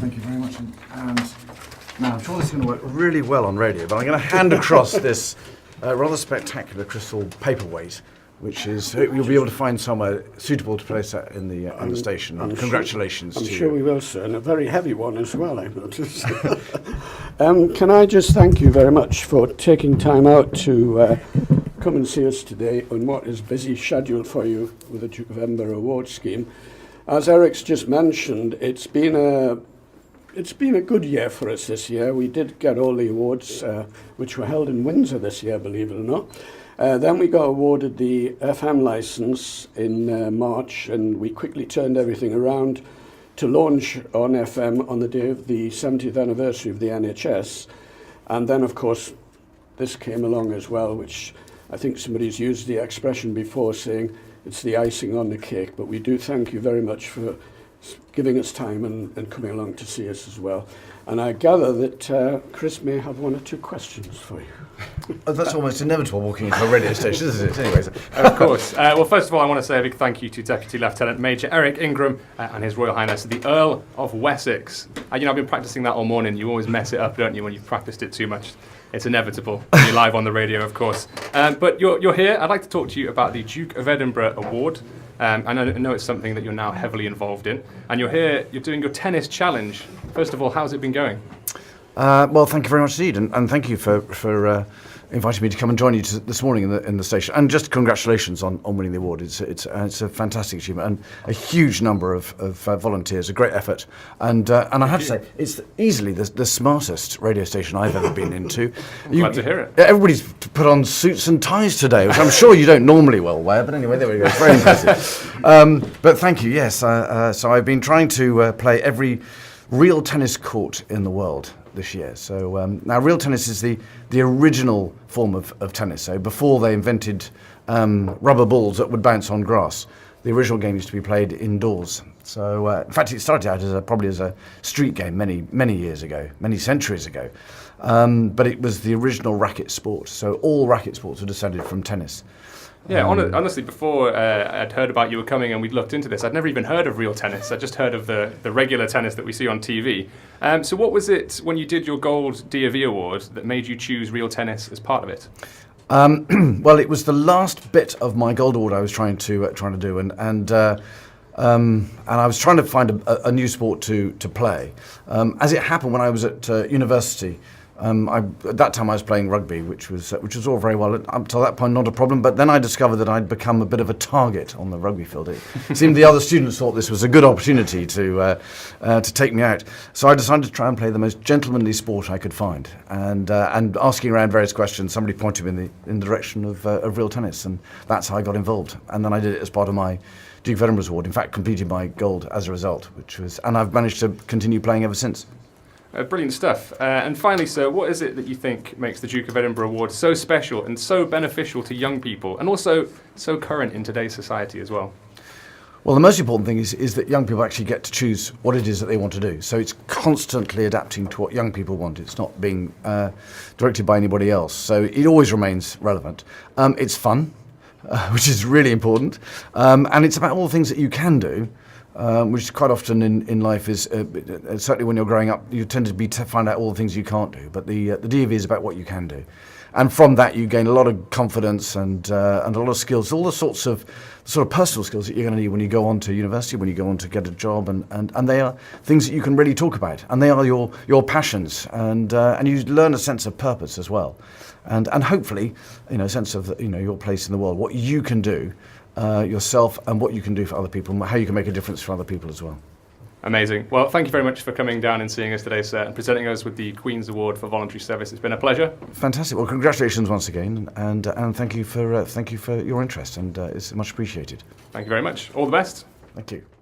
thank you very much. And now I'm sure this is going to work really well on radio, but I'm going to hand across this rather spectacular crystal paperweight, which is you'll be able to find somewhere suitable to place that in the station. Congratulations! I'm sure we will, sir, and a very heavy one as well, I've noticed. Can I just thank you very much for taking time out to come and see us today on what is busy schedule for you with the Duke of Edinburgh Award Scheme. As Eric's just mentioned, it's been a good year for us this year. We did get all the awards, which were held in Windsor this year, believe it or not. Then we got awarded the FM licence in March, and we quickly turned everything around to launch on FM on the day of the 70th anniversary of the NHS. And then, of course, this came along as well, which I think somebody's used the expression before, saying it's the icing on the cake. But we do thank you very much for giving us time and coming along to see us as well. And I gather that Chris may have one or two questions for you. Oh, that's almost inevitable walking into a radio station, isn't it? Anyways. Of course. Well, first of all, I want to say a big thank you to Deputy Lieutenant Major Eric Ingram and His Royal Highness the Earl of Wessex. I've been practicing that all morning. You always mess it up, don't you, when you've practiced it too much? It's inevitable when you're live on the radio, of course. But you're here. I'd like to talk to you about the Duke of Edinburgh Award. I know it's something that you're now heavily involved in. And you're here, you're doing your tennis challenge. First of all, how's it been going? Well, thank you very much indeed, and thank you for inviting me to come and join you this morning in the station. And just congratulations on winning the award. It's a fantastic achievement and a huge number of volunteers, a great effort. And I have to say, it's easily the smartest radio station I've ever been into. Glad to hear it. Everybody's put on suits and ties today, which I'm sure you don't normally well wear, but anyway, there we go. It's very impressive. But thank you, yes. So I've been trying to play every real tennis court in the world this year. So now real tennis is the original form of tennis. So before they invented rubber balls that would bounce on grass, the original game used to be played indoors. So in fact, it started out probably as a street game many years ago, many centuries ago. But it was the original racket sport. So all racket sports were descended from tennis. Yeah, honestly, before I'd heard about you were coming and we'd looked into this, I'd never even heard of real tennis. I just heard of the regular tennis that we see on TV. So what was it when you did your Gold D.A.V. Award that made you choose real tennis as part of it? Well, it was the last bit of my Gold Award I was trying to do, and I was trying to find a new sport to play. As it happened, when I was at university, at that time I was playing rugby, which was all very well. Up till that point, not a problem. But then I discovered that I'd become a bit of a target on the rugby field. It seemed the other students thought this was a good opportunity to take me out. So I decided to try and play the most gentlemanly sport I could find. And asking around various questions, somebody pointed me in the direction of real tennis, and that's how I got involved. And then I did it as part of my Duke of Edinburgh Award. In fact, completed my gold as a result, and I've managed to continue playing ever since. Brilliant stuff. And finally, sir, what is it that you think makes the Duke of Edinburgh Award so special and so beneficial to young people, and also so current in today's society as well? Well, the most important thing is that young people actually get to choose what it is that they want to do. So it's constantly adapting to what young people want. It's not being directed by anybody else. So it always remains relevant. It's fun, which is really important. And it's about all the things that you can do. Which quite often in life is, certainly when you're growing up, you tend to find out all the things you can't do. But the DAV is about what you can do. And from that you gain a lot of confidence and a lot of skills, all the sort of personal skills that you're going to need when you go on to university, when you go on to get a job. And they are things that you can really talk about. And they are your passions. And you learn a sense of purpose as well. And hopefully, a sense of, your place in the world, what you can do yourself and what you can do for other people and how you can make a difference for other people as well. Amazing. Well, thank you very much for coming down and seeing us today, sir, and presenting us with the Queen's Award for Voluntary Service. It's been a pleasure. Fantastic. Well, congratulations once again, and thank you for your interest, and it's much appreciated. Thank you very much. All the best. Thank you.